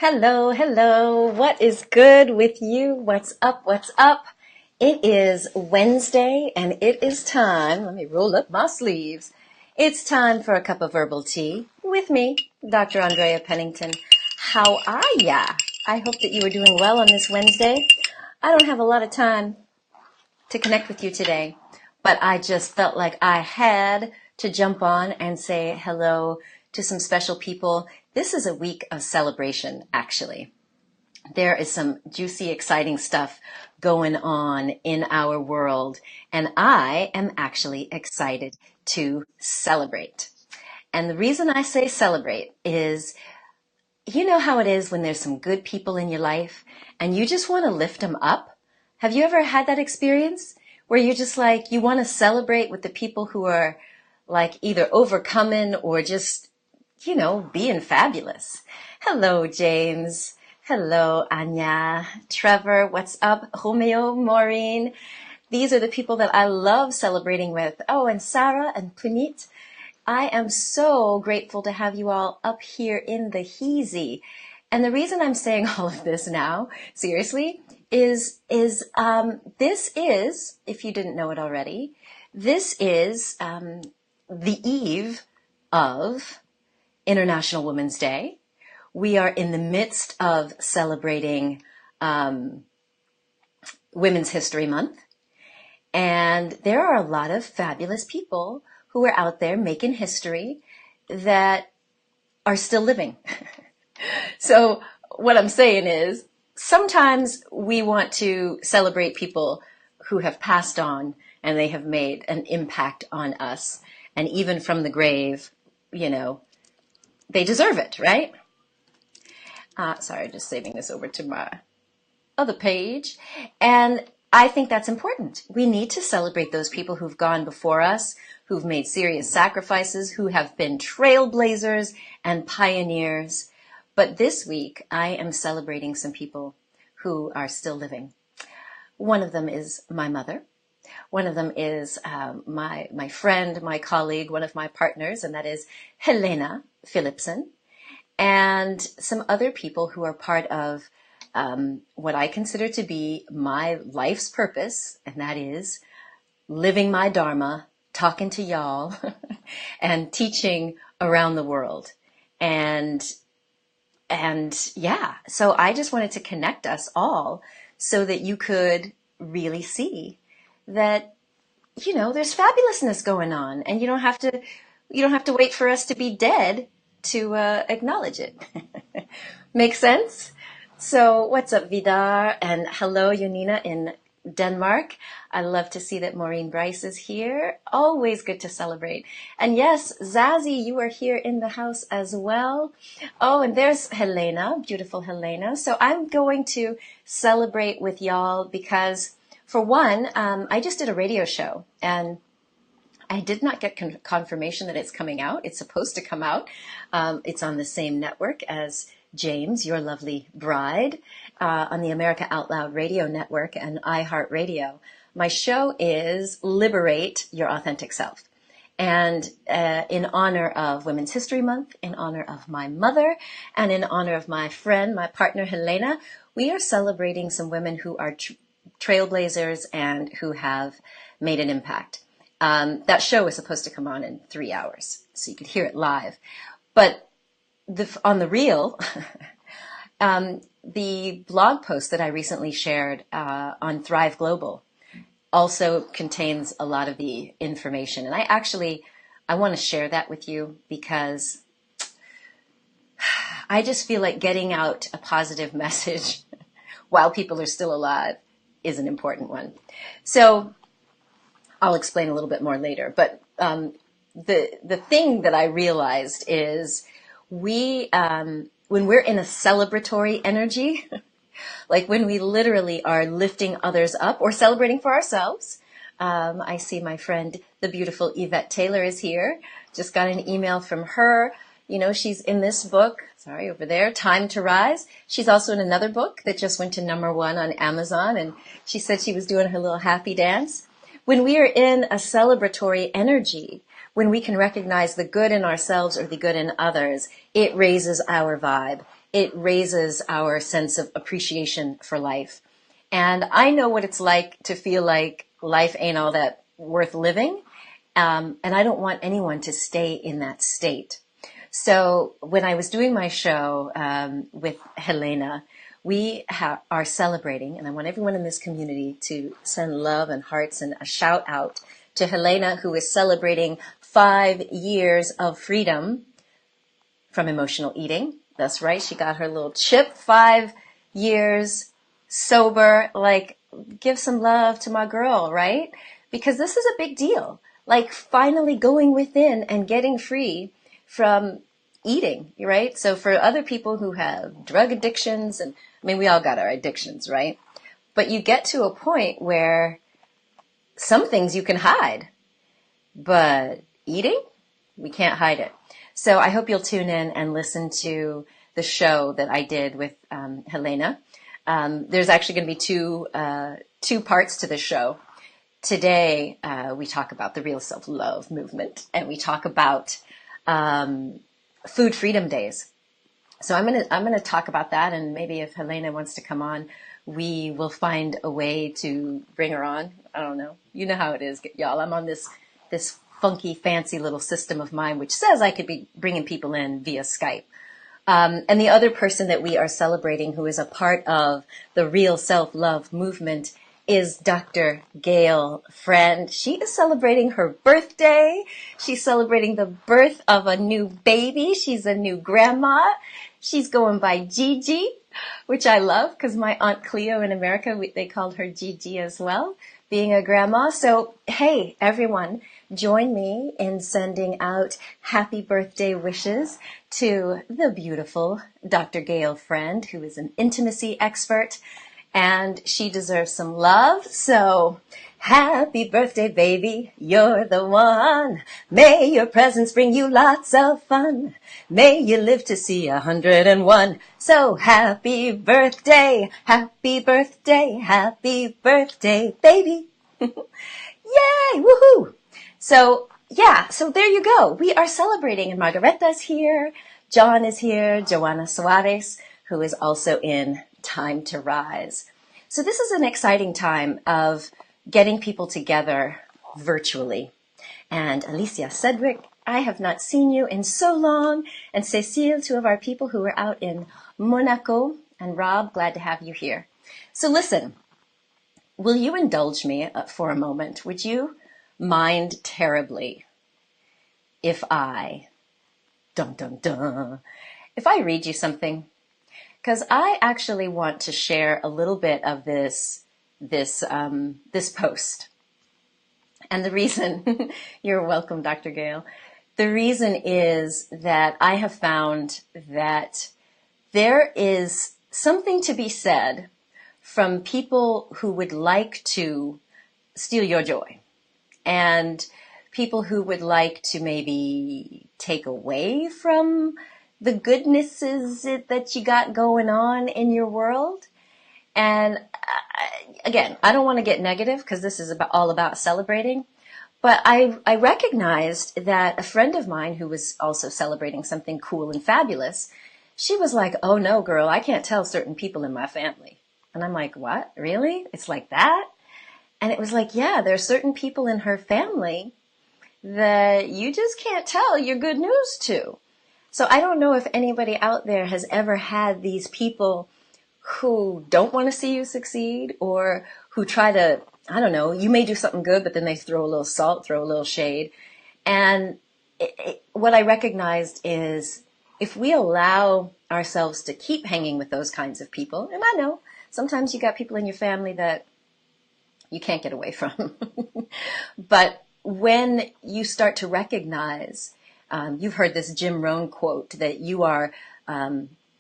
Hello, hello. What is good with you? What's up? What's up? It is Wednesday and it is time. Let me roll up my sleeves. It's time for a cup of herbal tea with me, Dr. Andrea Pennington. How are ya? I hope that you are doing well on this Wednesday. I don't have a lot of time to connect with you today, but I just felt like I had to jump on and say hello to some special people. This is a week of celebration, actually. There is some juicy, exciting stuff going on in our world, and I am actually excited to celebrate. And the reason I say celebrate is, you know how it is when there's some good people in your life and you just want to lift them up? Have you ever had that experience where you're just like, you want to celebrate with the people who are like either overcoming or just, being fabulous? Hello, James. Hello, Anya. Trevor, what's up? Romeo, Maureen. These are the people that I love celebrating with. Oh, and Sarah and Puneet. I am so grateful to have you all up here in the Heezy. And the reason I'm saying all of this now, seriously, is this is, if you didn't know it already, this is the eve of International Women's Day. We are in the midst of celebrating Women's History Month. And there are a lot of fabulous people who are out there making history that are still living. So what I'm saying is sometimes we want to celebrate people who have passed on and they have made an impact on us. And even from the grave, they deserve it, right? Sorry, just saving this over to my other page. And I think that's important. We need to celebrate those people who've gone before us, who've made serious sacrifices, who have been trailblazers and pioneers. But this week, I am celebrating some people who are still living. One of them is my mother. One of them is my friend, my colleague, one of my partners, and that is Helena Philipson. And some other people who are part of what I consider to be my life's purpose, and that is living my Dharma, talking to y'all, and teaching around the world. And yeah, so I just wanted to connect us all so that you could really see that, there's fabulousness going on, and you don't have to wait for us to be dead to acknowledge it. Make sense? So what's up, Vidar? And hello, Yonina in Denmark. I love to see that Maureen Bryce is here. Always good to celebrate. And yes, Zazie, you are here in the house as well. Oh, and there's Helena, beautiful Helena. So I'm going to celebrate with y'all because, for one, I just did a radio show and I did not get confirmation that it's coming out. It's supposed to come out. It's on the same network as James, Your Lovely Bride, on the America Out Loud Radio Network and iHeartRadio. My show is Liberate Your Authentic Self. And in honor of Women's History Month, in honor of my mother, and in honor of my friend, my partner, Helena, we are celebrating some women who are trailblazers and who have made an impact. That show is supposed to come on in 3 hours, so you could hear it live. But on the real, the blog post that I recently shared on Thrive Global also contains a lot of the information. And I want to share that with you because I just feel like getting out a positive message while people are still alive is an important one. So I'll explain a little bit more later. But the thing that I realized is when we're in a celebratory energy, like when we literally are lifting others up or celebrating for ourselves. I see my friend, the beautiful Yvette Taylor, is here. Just got an email from her. She's in this book, over there, Time to Rise. She's also in another book that just went to #1 on Amazon. And she said she was doing her little happy dance. When we are in a celebratory energy, when we can recognize the good in ourselves or the good in others, it raises our vibe. It raises our sense of appreciation for life. And I know what it's like to feel like life ain't all that worth living. And I don't want anyone to stay in that state. So when I was doing my show with Helena, we are celebrating, and I want everyone in this community to send love and hearts and a shout out to Helena, who is celebrating 5 years of freedom from emotional eating. That's right. She got her little chip, 5 years sober. Like, give some love to my girl, right? Because this is a big deal. Like finally going within and getting free from eating, right? So for other people who have drug addictions, and I mean, we all got our addictions, right? But you get to a point where some things you can hide, but eating, we can't hide it. So I hope you'll tune in and listen to the show that I did with Helena. There's actually going to be two parts to the show. Today, we talk about the real self-love movement, and we talk about food freedom days. So I'm gonna talk about that, and maybe if Helena wants to come on, we will find a way to bring her on. I don't know. You know how it is, y'all. I'm on this funky, fancy little system of mine, which says I could be bringing people in via Skype. And the other person that we are celebrating, who is a part of the real self-love movement, is Dr. Gail Friend. She is celebrating her birthday. She's celebrating the birth of a new baby. She's a new grandma. She's going by Gigi, which I love because my Aunt Cleo in America, they called her Gigi as well, being a grandma. So, hey, everyone, join me in sending out happy birthday wishes to the beautiful Dr. Gail Friend, who is an intimacy expert, and she deserves some love. So happy birthday, baby. You're the one. May your presence bring you lots of fun. May you live to see 101. So happy birthday, happy birthday, happy birthday, baby. Yay, woohoo. So yeah, so there you go. We are celebrating, and Margareta's here. John is here. Joanna Suarez, who is also in Time to Rise. So this is an exciting time of getting people together virtually. And Alicia Sedgwick, I have not seen you in so long. And Cecile, two of our people who are out in Monaco. And Rob, glad to have you here. So listen, will you indulge me for a moment? Would you mind terribly if I, if I read you something? Because I actually want to share a little bit of this post. And the reason, you're welcome, Dr. Gail. The reason is that I have found that there is something to be said from people who would like to steal your joy, and people who would like to maybe take away from the goodnesses that you got going on in your world. And again, I don't want to get negative because this is all about celebrating. But I recognized that a friend of mine who was also celebrating something cool and fabulous, she was like, oh no, girl, I can't tell certain people in my family. And I'm like, what? Really? It's like that? And it was like, yeah, there are certain people in her family that you just can't tell your good news to. So I don't know if anybody out there has ever had these people who don't want to see you succeed, or who try to, I don't know, you may do something good, but then they throw a little salt, throw a little shade. And what I recognized is if we allow ourselves to keep hanging with those kinds of people, and I know sometimes you got people in your family that you can't get away from, but when you start to recognize, you've heard this Jim Rohn quote that you are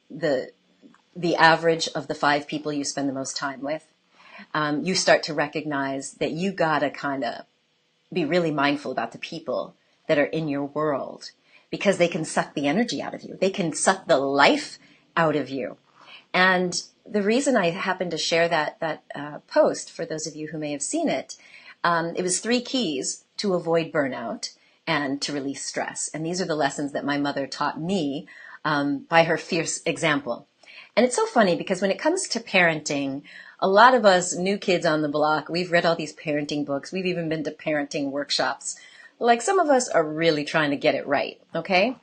the average of the 5 people you spend the most time with. You start to recognize that you gotta kind of be really mindful about the people that are in your world, because they can suck the energy out of you. They can suck the life out of you. And the reason I happened to share that post, for those of you who may have seen it, it was 3 keys to avoid burnout. and to release stress. And these are the lessons that my mother taught me by her fierce example. And it's so funny because when it comes to parenting, a lot of us new kids on the block, we've read all these parenting books. We've even been to parenting workshops. Like some of us are really trying to get it right, okay?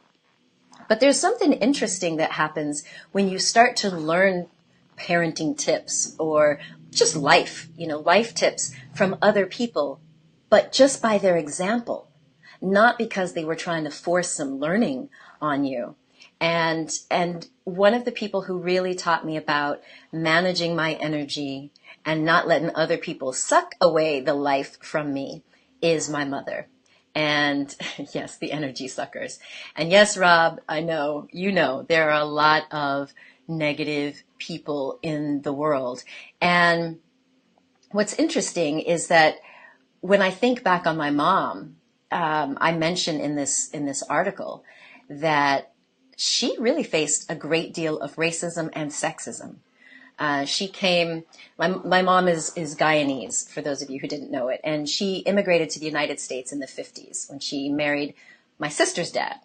But there's something interesting that happens when you start to learn parenting tips or just life, life tips from other people, but just by their example, not because they were trying to force some learning on you. And one of the people who really taught me about managing my energy and not letting other people suck away the life from me is my mother. And yes, the energy suckers. And yes, Rob, I know, there are a lot of negative people in the world. And what's interesting is that when I think back on my mom, I mentioned in this article that she really faced a great deal of racism and sexism. My mom is Guyanese, for those of you who didn't know it, and she immigrated to the United States in the 50s when she married my sister's dad.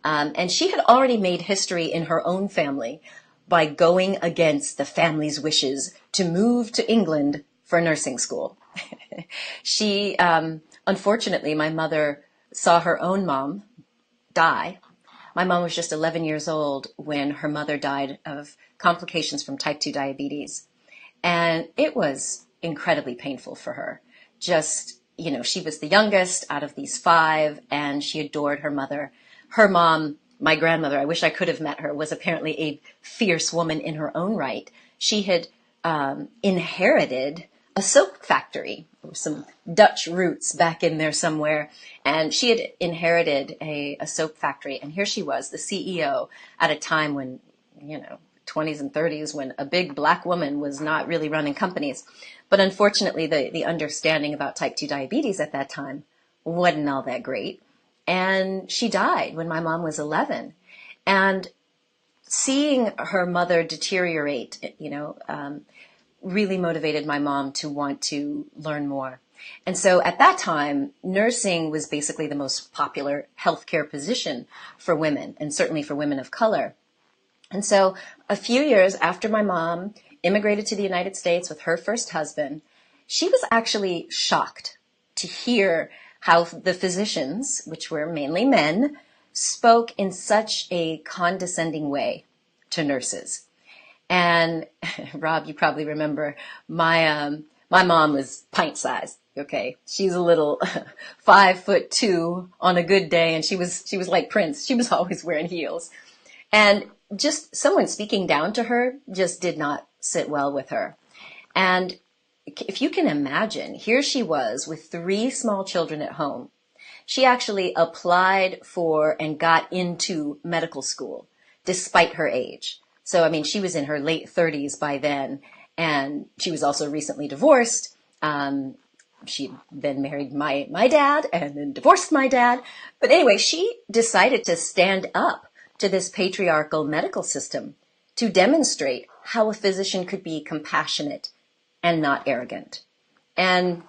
And she had already made history in her own family by going against the family's wishes to move to England for nursing school. Unfortunately, my mother saw her own mom die. My mom was just 11 years old when her mother died of complications from type 2 diabetes. And it was incredibly painful for her. Just, she was the youngest out of these 5, and she adored her mother. Her mom, my grandmother, I wish I could have met her, was apparently a fierce woman in her own right. She had inherited a soap factory. There were some Dutch roots back in there somewhere. And she had inherited a soap factory. And here she was, the CEO, at a time when, 20s and 30s, when a big black woman was not really running companies. But unfortunately, the understanding about type 2 diabetes at that time wasn't all that great. And she died when my mom was 11. And seeing her mother deteriorate, really motivated my mom to want to learn more. And so at that time, nursing was basically the most popular healthcare position for women, and certainly for women of color. And so a few years after my mom immigrated to the United States with her first husband, she was actually shocked to hear how the physicians, which were mainly men, spoke in such a condescending way to nurses. And Rob, you probably remember my mom was pint sized. Okay. She's a little 5'2" on a good day. And she was like Prince. She was always wearing heels, and just someone speaking down to her just did not sit well with her. And if you can imagine, here she was with 3 small children at home. She actually applied for and got into medical school despite her age. So, she was in her late 30s by then, and she was also recently divorced. She then married my dad and then divorced my dad. But anyway, she decided to stand up to this patriarchal medical system to demonstrate how a physician could be compassionate and not arrogant. And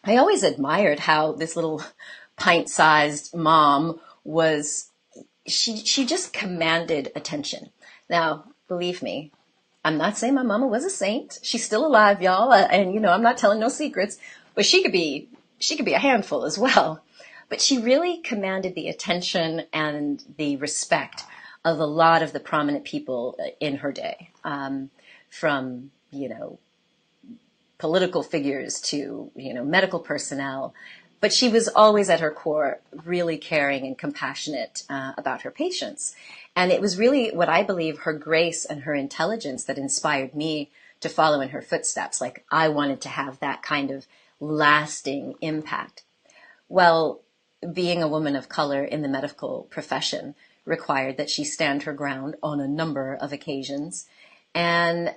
I always admired how this little pint-sized mom she just commanded attention. Now, believe me, I'm not saying my mama was a saint. She's still alive, y'all. And, I'm not telling no secrets, but she could be a handful as well. But she really commanded the attention and the respect of a lot of the prominent people in her day, from, political figures to, medical personnel. But she was always at her core really caring and compassionate about her patients. And it was really what I believe her grace and her intelligence that inspired me to follow in her footsteps. Like, I wanted to have that kind of lasting impact. Well, being a woman of color in the medical profession required that she stand her ground on a number of occasions. And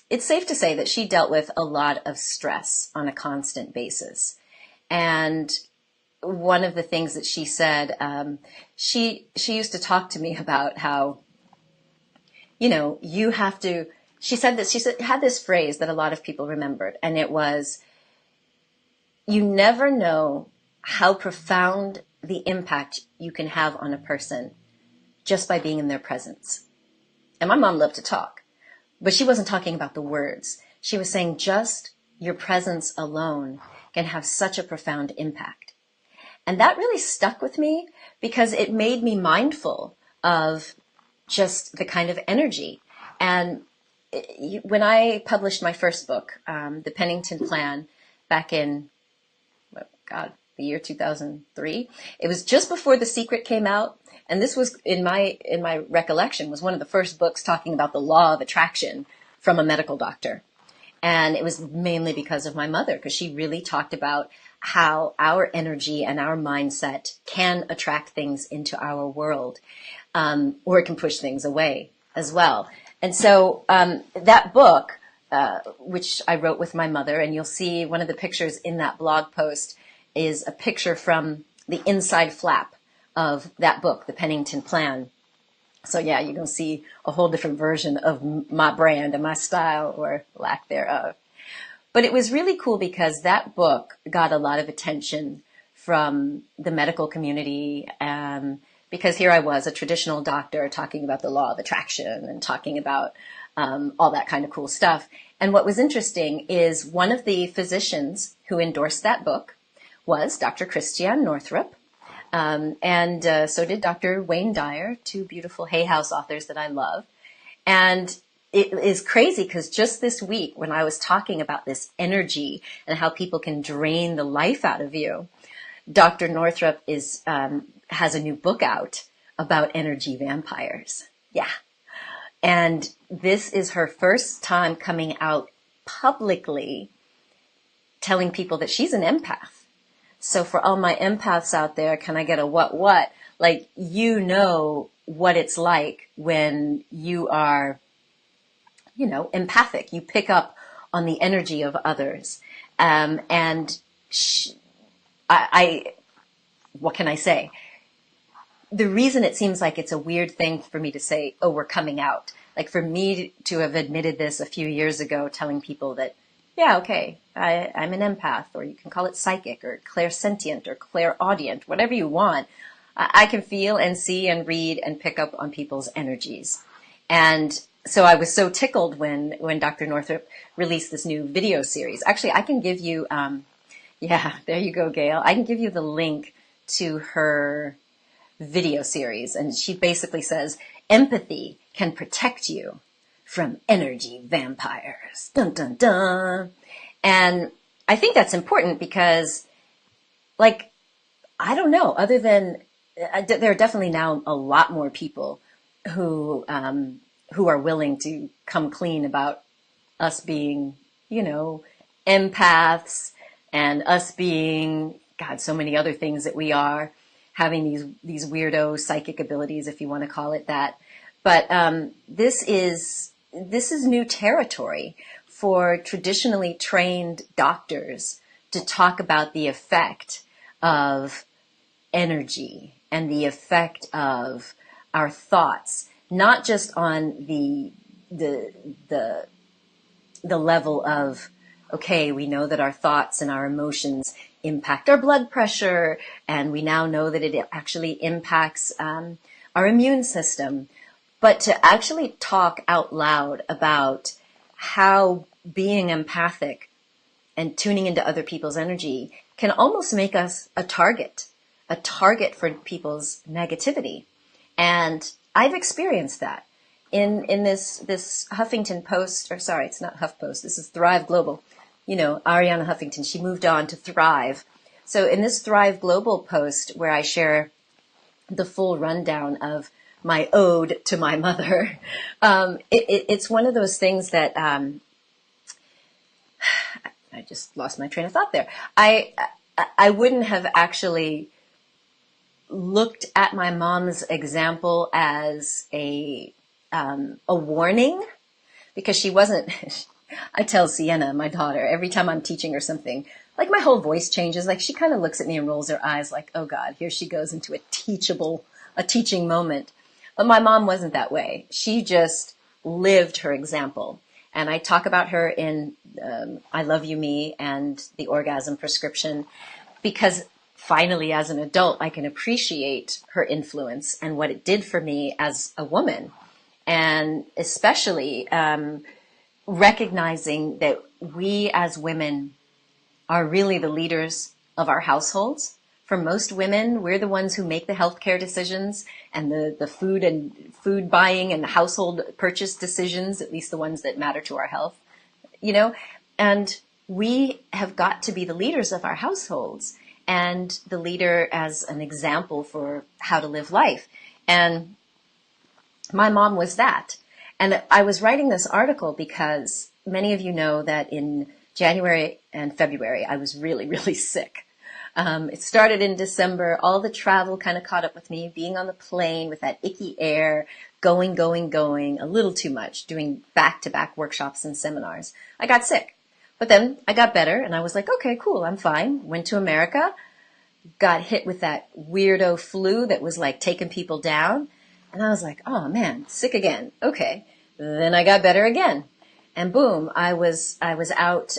it's safe to say that she dealt with a lot of stress on a constant basis. And one of the things that she said, she used to talk to me about how, you have to, she said, had this phrase that a lot of people remembered, and it was, you never know how profound the impact you can have on a person just by being in their presence. And my mom loved to talk, but she wasn't talking about the words. She was saying just your presence alone can have such a profound impact. And that really stuck with me because it made me mindful of just the kind of energy. And when I published my first book, The Pennington Plan, back in, the year 2003, it was just before The Secret came out. And this was, in my recollection, was one of the first books talking about the law of attraction from a medical doctor. And it was mainly because of my mother, because she really talked about how our energy and our mindset can attract things into our world, or it can push things away as well. And so that book, which I wrote with my mother, and you'll see one of the pictures in that blog post is a picture from the inside flap of that book, The Pennington Plan. So yeah, you're going to see a whole different version of my brand and my style, or lack thereof. But it was really cool because that book got a lot of attention from the medical community, because here I was, a traditional doctor, talking about the law of attraction and talking about all that kind of cool stuff. And what was interesting is one of the physicians who endorsed that book was Dr. Christiane Northrup. And so did Dr. Wayne Dyer, two beautiful Hay House authors that I love. And it is crazy because just this week when I was talking about this energy and how people can drain the life out of you, Dr. Northrup has a new book out about energy vampires. Yeah. And this is her first time coming out publicly telling people that she's an empath. So for all my empaths out there, can I get a what? Like, you know what it's like when you are, empathic. You pick up on the energy of others. What can I say? The reason it seems like it's a weird thing for me to say, oh, we're coming out. Like, for me to have admitted this a few years ago, telling people that, yeah, okay, I'm an empath, or you can call it psychic or clairsentient or clairaudient, whatever you want. I can feel and see and read and pick up on people's energies. And so I was so tickled when Dr. Northrup released this new video series. Actually, I can give you, there you go, Gail. I can give you the link to her video series. And she basically says, empathy can protect you from energy vampires. Dun, dun, dun. And I think that's important because, I don't know, other than there are definitely now a lot more people who are willing to come clean about us being, empaths, and us being, so many other things that we are, having these weirdo psychic abilities, if you want to call it that. But this is new territory for traditionally trained doctors to talk about the effect of energy and the effect of our thoughts, not just on the level of, okay, we know that our thoughts and our emotions impact our blood pressure, and we now know that it actually impacts our immune system. But to actually talk out loud about how being empathic and tuning into other people's energy can almost make us a target for people's negativity. And I've experienced that in this Huffington Post, or sorry, it's not HuffPost, this is Thrive Global. Ariana Huffington, she moved on to Thrive. So in this Thrive Global post where I share the full rundown of my ode to my mother, it's one of those things that I just lost my train of thought there. I wouldn't have actually looked at my mom's example as a warning, because she wasn't. I tell Sienna, my daughter, every time I'm teaching her something, my whole voice changes. She kind of looks at me and rolls her eyes like, oh God, here she goes into a teaching moment. But my mom wasn't that way. She just lived her example. And I talk about her in I Love You Me and The Orgasm Prescription, because finally, as an adult, I can appreciate her influence and what it did for me as a woman. And especially recognizing that we as women are really the leaders of our households. For most women, we're the ones who make the healthcare decisions and the food and food buying and the household purchase decisions, at least the ones that matter to our health, you know, and we have got to be the leaders of our households and the leader as an example for how to live life. And my mom was that. And I was writing this article because many of you know that in January and February, I was really, really sick. It started in December. All the travel kind of caught up with me, being on the plane with that icky air, going, a little too much, doing back-to-back workshops and seminars. I got sick. But then I got better and I was like, okay, cool, I'm fine. Went to America, got hit with that weirdo flu that was like taking people down. And I was like, oh man, sick again. Okay. Then I got better again. And boom, I was out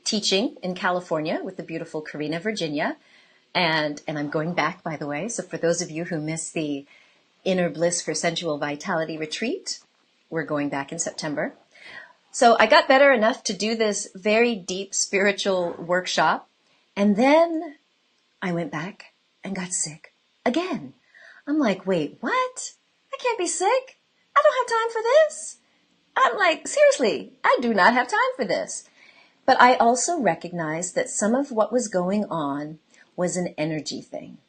teaching in California with the beautiful Karina, Virginia. And I'm going back, by the way. So for those of you who missed the Inner Bliss for Sensual Vitality retreat, we're going back in September. So I got better enough to do this very deep spiritual workshop. And then I went back and got sick again. I'm like, wait, what? I can't be sick. I don't have time for this. I'm like, seriously, I do not have time for this. But I also recognized that some of what was going on was an energy thing.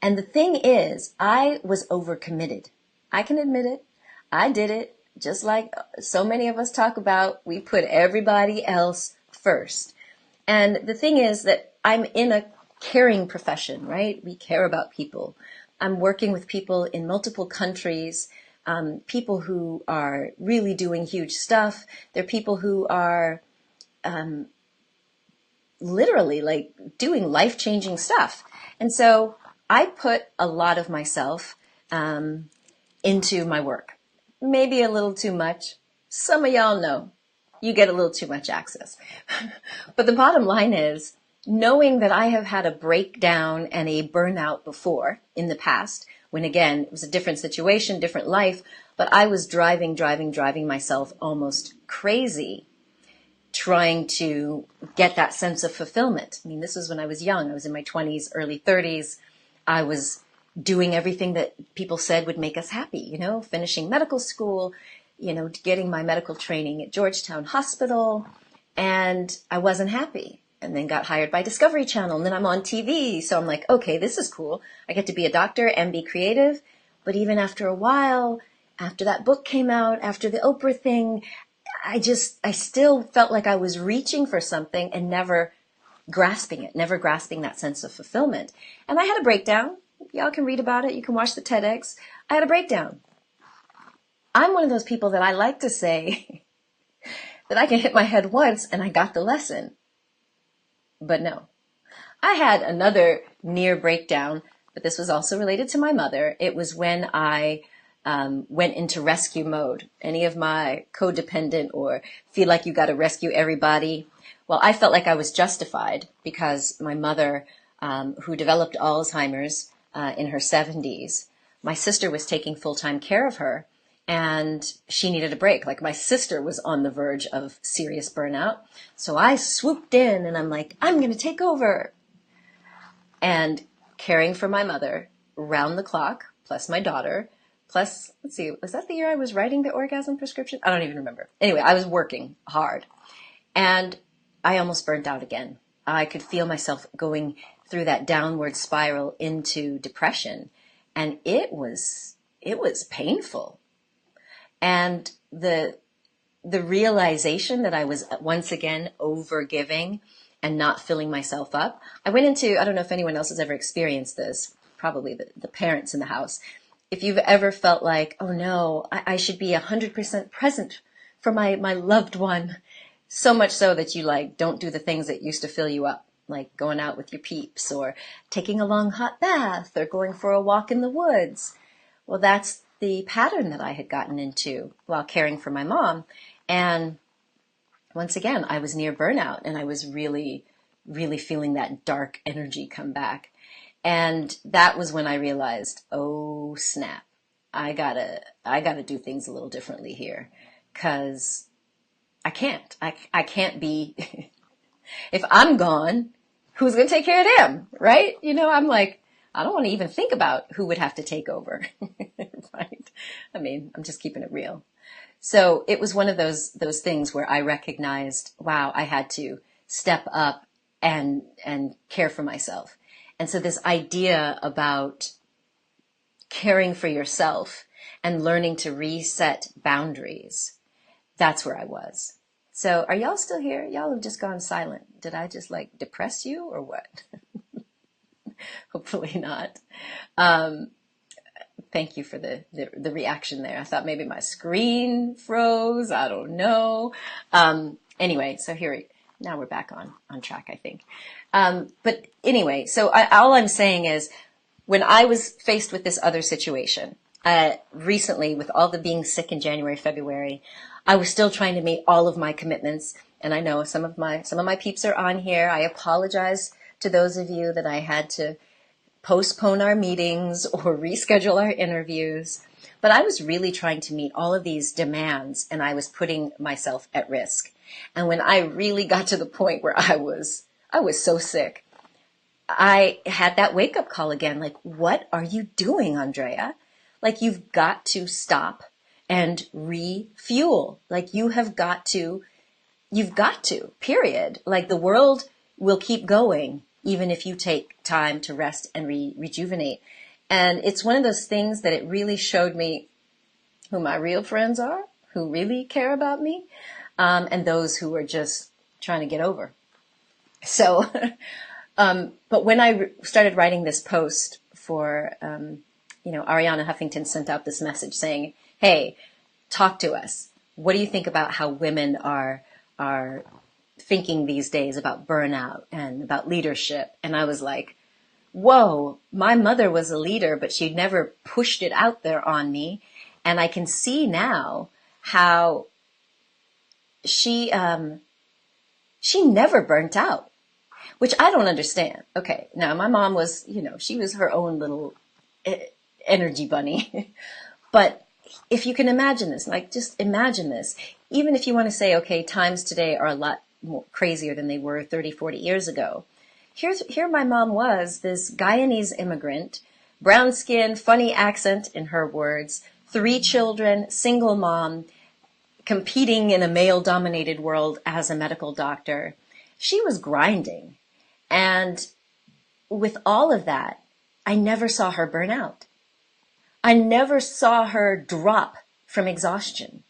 And the thing is, I was overcommitted. I can admit it. I did it. Just like so many of us talk about, we put everybody else first. And the thing is that I'm in a caring profession, right? We care about people. I'm working with people in multiple countries, people who are really doing huge stuff. They're people who are literally like doing life-changing stuff. And so I put a lot of myself into my work. Maybe a little too much. Some of y'all know you get a little too much access. But the bottom line is, knowing that I have had a breakdown and a burnout before in the past, when again, it was a different situation, different life, but I was driving myself almost crazy, trying to get that sense of fulfillment. I mean, this was when I was young. I was in my 20s, early 30s. I was doing everything that people said would make us happy, you know, finishing medical school, you know, getting my medical training at Georgetown Hospital, and I wasn't happy. And then got hired by Discovery Channel, and then I'm on TV. So I'm like, okay, this is cool. I get to be a doctor and be creative. But even after a while, after that book came out, after the Oprah thing, I still felt like I was reaching for something and never grasping it, never grasping that sense of fulfillment. And I had a breakdown. Y'all can read about it. You can watch the TEDx. I had a breakdown. I'm one of those people that I like to say that I can hit my head once and I got the lesson. But no, I had another near breakdown, but this was also related to my mother. It was when I went into rescue mode. Any of my codependent or feel like you got to rescue everybody? Well, I felt like I was justified because my mother, who developed Alzheimer's in her 70s, my sister was taking full-time care of her. And she needed a break. Like my sister was on the verge of serious burnout. So I swooped in and I'm like, I'm going to take over. And caring for my mother round the clock, plus my daughter, plus, let's see, was that the year I was writing the orgasm prescription? I don't even remember. Anyway, I was working hard and I almost burnt out again. I could feel myself going through that downward spiral into depression. And it was painful. And the realization that I was once again overgiving and not filling myself up. I went into, I don't know if anyone else has ever experienced this, probably the parents in the house. If you've ever felt like, oh no, I should be 100% present for my loved one. So much so that you like don't do the things that used to fill you up, like going out with your peeps or taking a long hot bath or going for a walk in the woods. Well, that's the pattern that I had gotten into while caring for my mom. And once again, I was near burnout and I was really, really feeling that dark energy come back. And that was when I realized, oh snap, I gotta do things a little differently here, because I can't be, if I'm gone, who's going to take care of them? Right? I'm like, I don't want to even think about who would have to take over. Right? I mean, I'm just keeping it real. So it was one of those things where I recognized, wow, I had to step up and care for myself. And so this idea about caring for yourself and learning to reset boundaries, that's where I was. So are y'all still here? Y'all have just gone silent. Did I just like depress you or what? Hopefully not. Thank you for the reaction there. I thought maybe my screen froze. I don't know. Anyway, so now we're back on track, I think. But anyway, so all I'm saying is, when I was faced with this other situation, recently with all the being sick in January, February, I was still trying to meet all of my commitments. And I know some of my peeps are on here. I apologize to those of you that I had to postpone our meetings or reschedule our interviews. But I was really trying to meet all of these demands, and I was putting myself at risk. And when I really got to the point where I was so sick, I had that wake up call again. Like, what are you doing, Andrea? Like, you've got to stop and refuel. Like, you've got to, period. Like, the world will keep going even if you take time to rest and rejuvenate. And it's one of those things that it really showed me who my real friends are, who really care about me, and those who are just trying to get over. So, but when I started writing this post for, Ariana Huffington sent out this message saying, hey, talk to us. What do you think about how women are thinking these days about burnout and about leadership? And I was like, whoa, my mother was a leader, but she never pushed it out there on me. And I can see now how she never burnt out, which I don't understand. Okay, now my mom was, she was her own little energy bunny. But if you can imagine this, like just imagine this, even if you want to say, okay, times today are a lot more crazier than they were 30, 40 years ago. Here my mom was, this Guyanese immigrant, brown skin, funny accent in her words, 3 children, single mom, competing in a male-dominated world as a medical doctor. She was grinding. And with all of that, I never saw her burn out. I never saw her drop from exhaustion.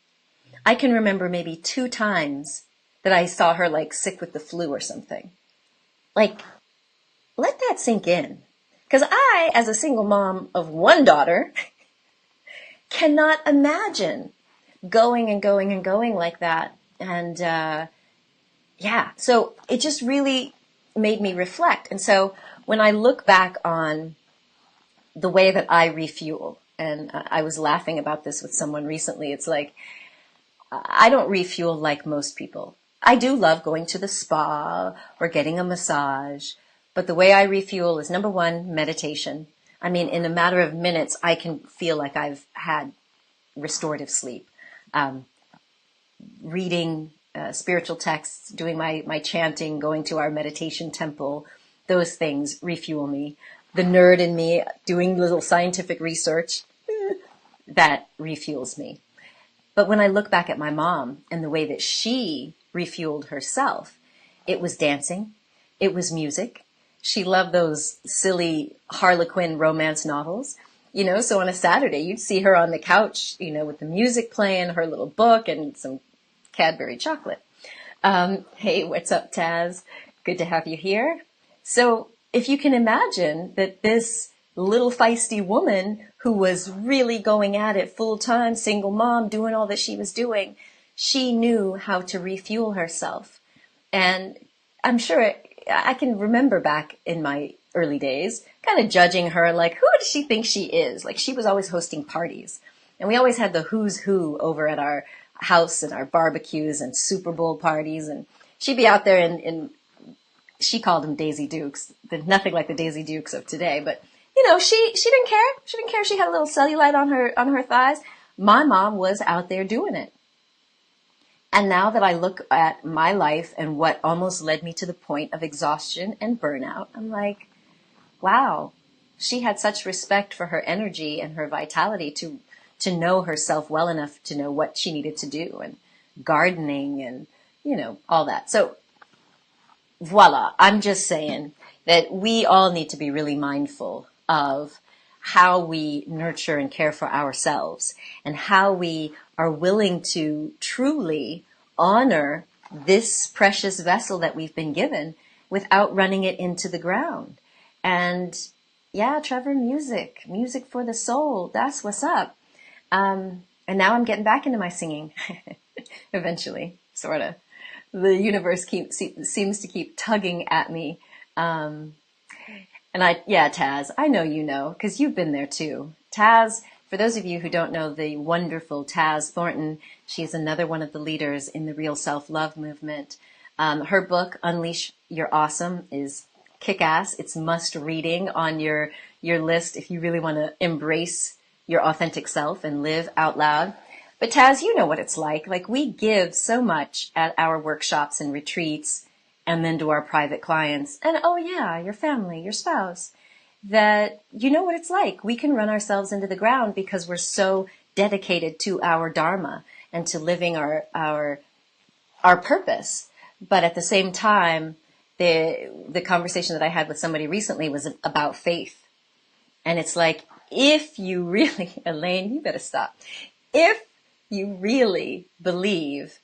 I can remember maybe 2 times that I saw her like sick with the flu or something. Like, let that sink in. Because I, as a single mom of 1 daughter, cannot imagine going and going and going like that. And so it just really made me reflect. And so when I look back on the way that I refuel, and I was laughing about this with someone recently, it's like, I don't refuel like most people. I do love going to the spa or getting a massage, but the way I refuel is, number 1, meditation. I mean, in a matter of minutes, I can feel like I've had restorative sleep. Reading spiritual texts, doing my chanting, going to our meditation temple, those things refuel me. The nerd in me doing little scientific research, that refuels me. But when I look back at my mom and the way that she refueled herself, it was dancing, it was music. She loved those silly Harlequin romance novels. So on a Saturday, you'd see her on the couch, with the music playing, her little book, and some Cadbury chocolate. Hey, what's up, Taz? Good to have you here. So if you can imagine that this little feisty woman who was really going at it full time, single mom, doing all that she was doing, she knew how to refuel herself. And I'm sure I can remember back in my early days, kind of judging her, like, who does she think she is? Like, she was always hosting parties. And we always had the who's who over at our house and our barbecues and Super Bowl parties. And she'd be out there in she called them Daisy Dukes. They're nothing like the Daisy Dukes of today, but she didn't care. She didn't care if she had a little cellulite on her thighs. My mom was out there doing it. And now that I look at my life and what almost led me to the point of exhaustion and burnout, I'm like, wow, she had such respect for her energy and her vitality to know herself well enough to know what she needed to do, and gardening and, all that. So voila, I'm just saying that we all need to be really mindful of how we nurture and care for ourselves, and how we are willing to truly honor this precious vessel that we've been given without running it into the ground. And yeah, Trevor, music for the soul. That's what's up. And now I'm getting back into my singing eventually, sort of. The universe seems to keep tugging at me. And Taz, I know you know, because you've been there too. Taz, for those of you who don't know the wonderful Taz Thornton, she's another one of the leaders in the Real Self-Love movement. Her book, Unleash Your Awesome, is kick-ass. It's must reading on your list if you really want to embrace your authentic self and live out loud. But Taz, you know what it's like. Like, we give so much at our workshops and retreats, and then to our private clients, and oh yeah, your family, your spouse, that you know what it's like. We can run ourselves into the ground because we're so dedicated to our dharma and to living our purpose. But at the same time, the conversation that I had with somebody recently was about faith. And it's like, if you really, Elaine, you better stop. If you really believe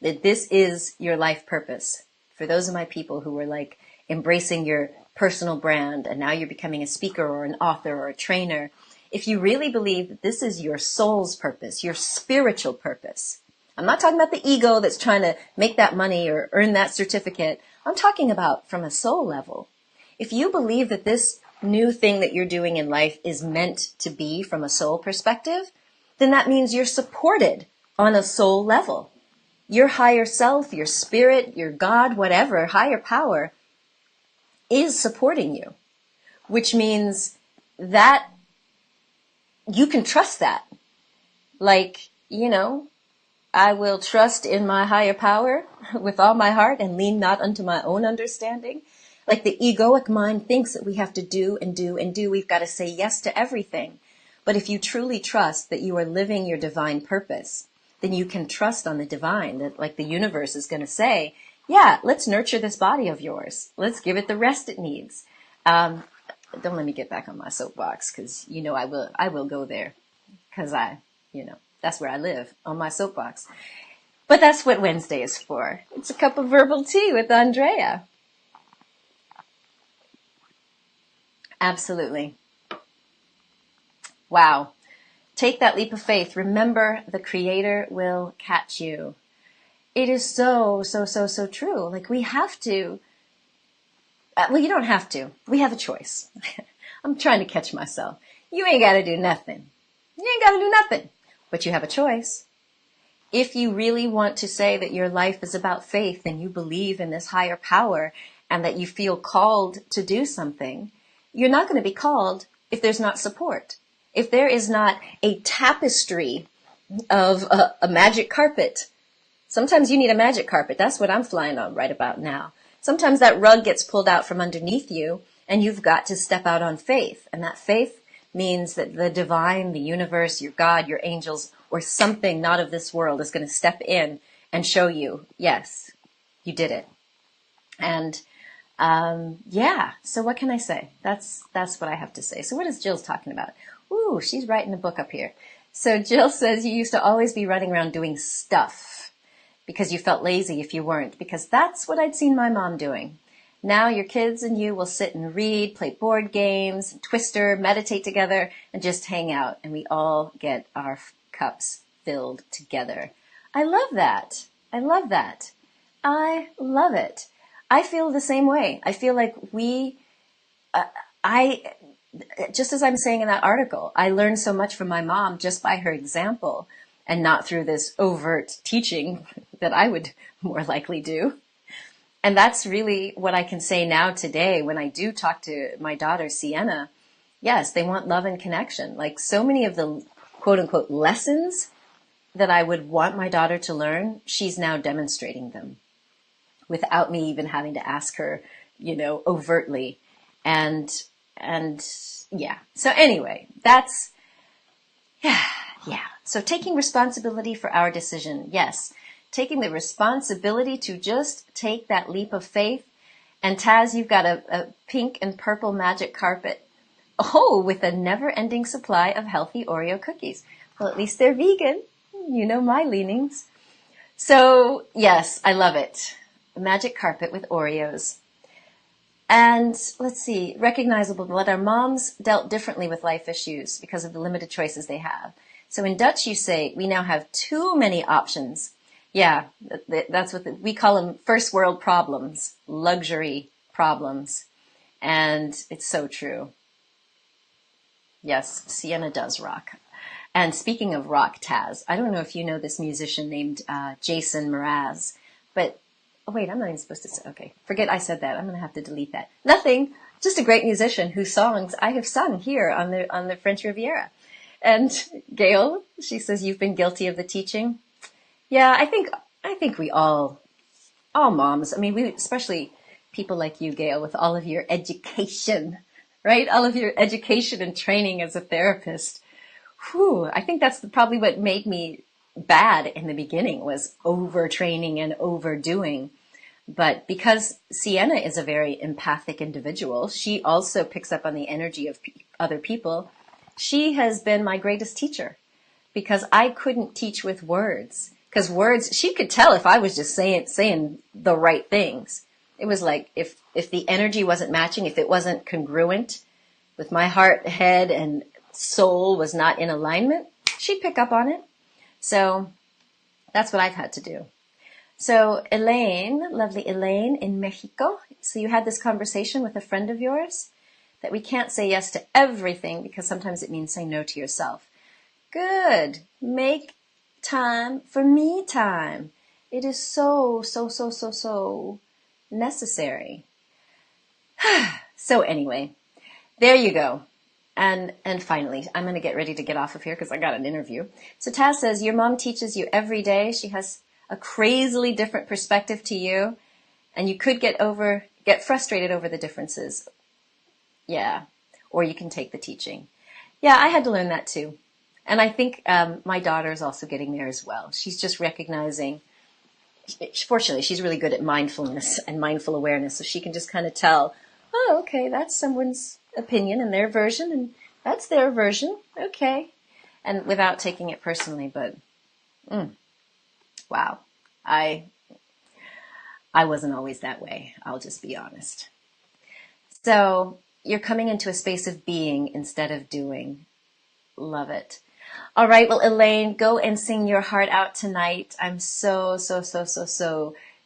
that this is your life purpose, for those of my people who are like embracing your personal brand and now you're becoming a speaker or an author or a trainer, if you really believe that this is your soul's purpose, your spiritual purpose, I'm not talking about the ego that's trying to make that money or earn that certificate. I'm talking about from a soul level. If you believe that this new thing that you're doing in life is meant to be from a soul perspective, then that means you're supported on a soul level. Your higher self, your spirit, your God, whatever, higher power is supporting you, which means that you can trust that. Like, I will trust in my higher power with all my heart and lean not unto my own understanding. Like, the egoic mind thinks that we have to do and do and do. We've got to say yes to everything. But if you truly trust that you are living your divine purpose, then you can trust on the divine, that like the universe is going to say, yeah, let's nurture this body of yours. Let's give it the rest it needs. Don't let me get back on my soapbox, because I will go there, because that's where I live, on my soapbox. But that's what Wednesday is for. It's a cup of verbal tea with Andrea. Absolutely. Wow. Take that leap of faith. Remember, the Creator will catch you. It is so, so, so, so true. Like, we have to. Well, you don't have to. We have a choice. I'm trying to catch myself. You ain't got to do nothing. You ain't got to do nothing. But you have a choice. If you really want to say that your life is about faith and you believe in this higher power and that you feel called to do something, you're not going to be called if there's not support. If there is not a tapestry of a magic carpet. Sometimes you need a magic carpet. That's what I'm flying on right about now. Sometimes that rug gets pulled out from underneath you and you've got to step out on faith. And that faith means that the divine, the universe, your God, your angels, or something not of this world is going to step in and show you, yes, you did it. And so what can I say? That's what I have to say. So what is Jill's talking about? Ooh, she's writing a book up here. So Jill says you used to always be running around doing stuff because you felt lazy if you weren't, because that's what I'd seen my mom doing. Now your kids and you will sit and read, play board games, Twister, meditate together, and just hang out. And we all get our cups filled together. I love that. I love that. I love it. I feel the same way. I feel like just as I'm saying in that article, I learned so much from my mom just by her example and not through this overt teaching that I would more likely do. And that's really what I can say now today when I do talk to my daughter, Sienna. Yes, they want love and connection. Like so many of the quote unquote lessons that I would want my daughter to learn, she's now demonstrating them without me even having to ask her, overtly. And, and yeah. So anyway, that's, yeah. So taking responsibility for our decision. Yes. Taking the responsibility to just take that leap of faith. And Taz, you've got a pink and purple magic carpet. Oh, with a never-ending supply of healthy Oreo cookies. Well, at least they're vegan. You know my leanings. So, yes, I love it. A magic carpet with Oreos. And let's see, recognizable that our moms dealt differently with life issues because of the limited choices they have. So in Dutch, you say, we now have too many options. Yeah, that's what we call them, first world problems, luxury problems. And it's so true. Yes, Sienna does rock. And speaking of rock, Taz, I don't know if you know this musician named Jason Mraz, but oh wait, I'm not even supposed to say, okay, forget I said that. I'm going to have to delete that. Nothing, just a great musician whose songs I have sung here on the French Riviera. And Gail, she says, you've been guilty of the teaching. Yeah, I think we all moms, I mean, we, especially people like you, Gail, with all of your education, right? All of your education and training as a therapist. Whew, I think that's probably what made me bad in the beginning was overtraining and overdoing. But because Sienna is a very empathic individual, she also picks up on the energy of other people. She has been my greatest teacher because I couldn't teach with words. Because words, she could tell if I was just saying the right things. It was like if the energy wasn't matching, if it wasn't congruent with my heart, head, and soul was not in alignment, she'd pick up on it. So that's what I've had to do. So Elaine, lovely Elaine in Mexico. So you had this conversation with a friend of yours that we can't say yes to everything because sometimes it means saying no to yourself. Good. Make time for me time. It is so necessary. So anyway, there you go. And finally, I'm going to get ready to get off of here because I got an interview. So Taz says, your mom teaches you every day. She has a crazily different perspective to you. And you could get frustrated over the differences. Yeah. Or you can take the teaching. Yeah, I had to learn that too. And I think my daughter is also getting there as well. She's just recognizing, fortunately, she's really good at mindfulness and mindful awareness. So she can just kind of tell, oh, okay, that's someone's opinion and their version, and that's their version. Okay. And without taking it personally, but wow. I wasn't always that way. I'll just be honest. So you're coming into a space of being instead of doing. Love it. All right. Well, Elaine, go and sing your heart out tonight. I'm so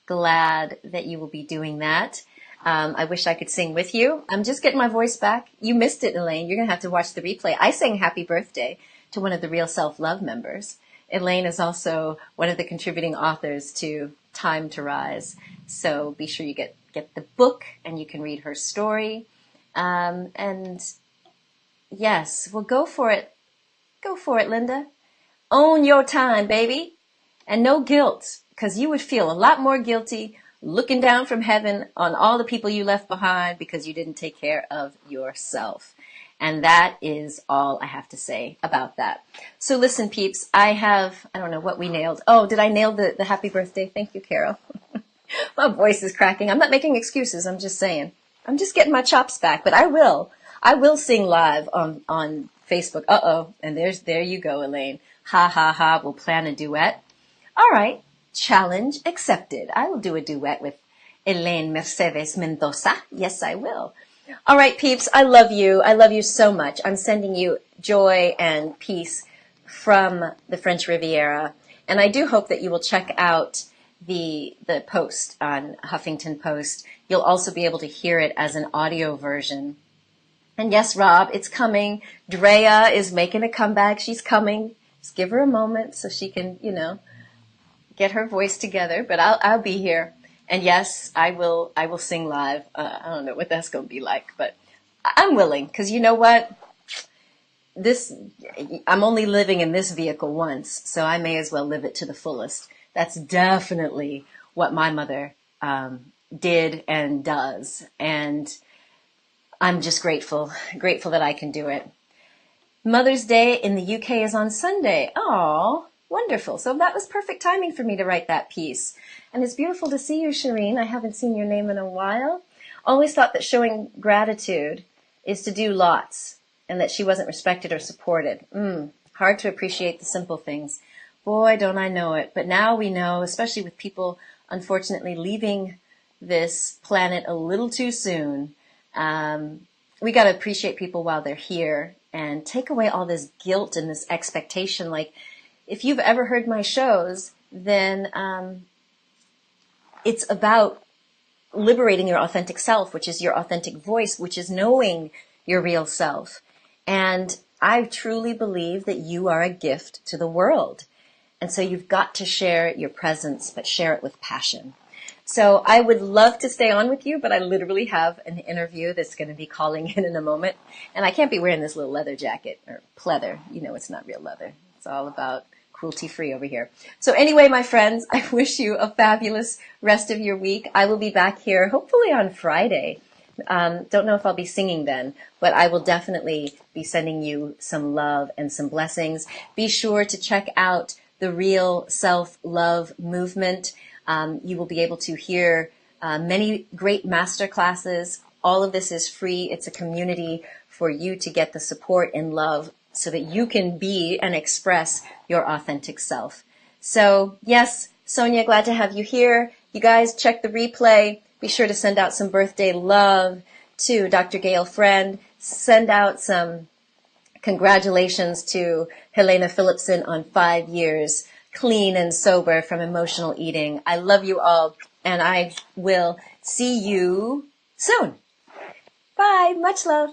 glad that you will be doing that. I wish I could sing with you. I'm just getting my voice back. You missed it, Elaine. You're going to have to watch the replay. I sang Happy Birthday to one of the Real Self-Love members. Elaine is also one of the contributing authors to Time to Rise. So be sure you get the book and you can read her story. And yes, well, go for it. Go for it, Linda. Own your time, baby. And no guilt, because you would feel a lot more guilty looking down from heaven on all the people you left behind because you didn't take care of yourself. And that is all I have to say about that. So listen, peeps, I don't know what we nailed. Oh, did I nail the happy birthday? Thank you, Carol. My voice is cracking. I'm not making excuses. I'm just saying. I'm just getting my chops back, but I will sing live on Facebook. Uh-oh. And there you go, Elaine. Ha, ha, ha. We'll plan a duet. All right. Challenge accepted. I will do a duet with Elaine Mercedes Mendoza. Yes, I will. All right, peeps. I love you. I love you so much. I'm sending you joy and peace from the French Riviera. And I do hope that you will check out the post on Huffington Post. You'll also be able to hear it as an audio version. And yes, Rob, it's coming. Drea is making a comeback. She's coming. Just give her a moment so she can, get her voice together. But I'll be here. And yes, I will sing live. I don't know what that's going to be like, but I'm willing, because you know what? This, I'm only living in this vehicle once, so I may as well live it to the fullest. That's definitely what my mother did and does. And I'm just grateful that I can do it. Mother's Day in the UK is on Sunday. Oh, wonderful. So that was perfect timing for me to write that piece. And it's beautiful to see you, Shireen. I haven't seen your name in a while. Always thought that showing gratitude is to do lots, and that she wasn't respected or supported. Hard to appreciate the simple things. Boy, don't I know it. But now we know, especially with people unfortunately leaving this planet a little too soon, we got to appreciate people while they're here and take away all this guilt and this expectation. Like, if you've ever heard my shows, then it's about liberating your authentic self, which is your authentic voice, which is knowing your real self. And I truly believe that you are a gift to the world. And so you've got to share your presence, but share it with passion. So I would love to stay on with you, but I literally have an interview that's going to be calling in a moment. And I can't be wearing this little leather jacket, or pleather. You know, it's not real leather. It's all about cruelty-free over here. So anyway, my friends, I wish you a fabulous rest of your week. I will be back here hopefully on Friday. Don't know if I'll be singing then, but I will definitely be sending you some love and some blessings. Be sure to check out the Real Self-Love Movement. You will be able to hear many great master classes. All of this is free. It's a community for you to get the support and love so that you can be and express your authentic self. So yes, Sonia, glad to have you here. You guys check the replay. Be sure to send out some birthday love to Dr. Gail Friend. Send out some congratulations to Helena Phillipson on 5 years clean and sober from emotional eating. I love you all, and I will see you soon. Bye. Much love.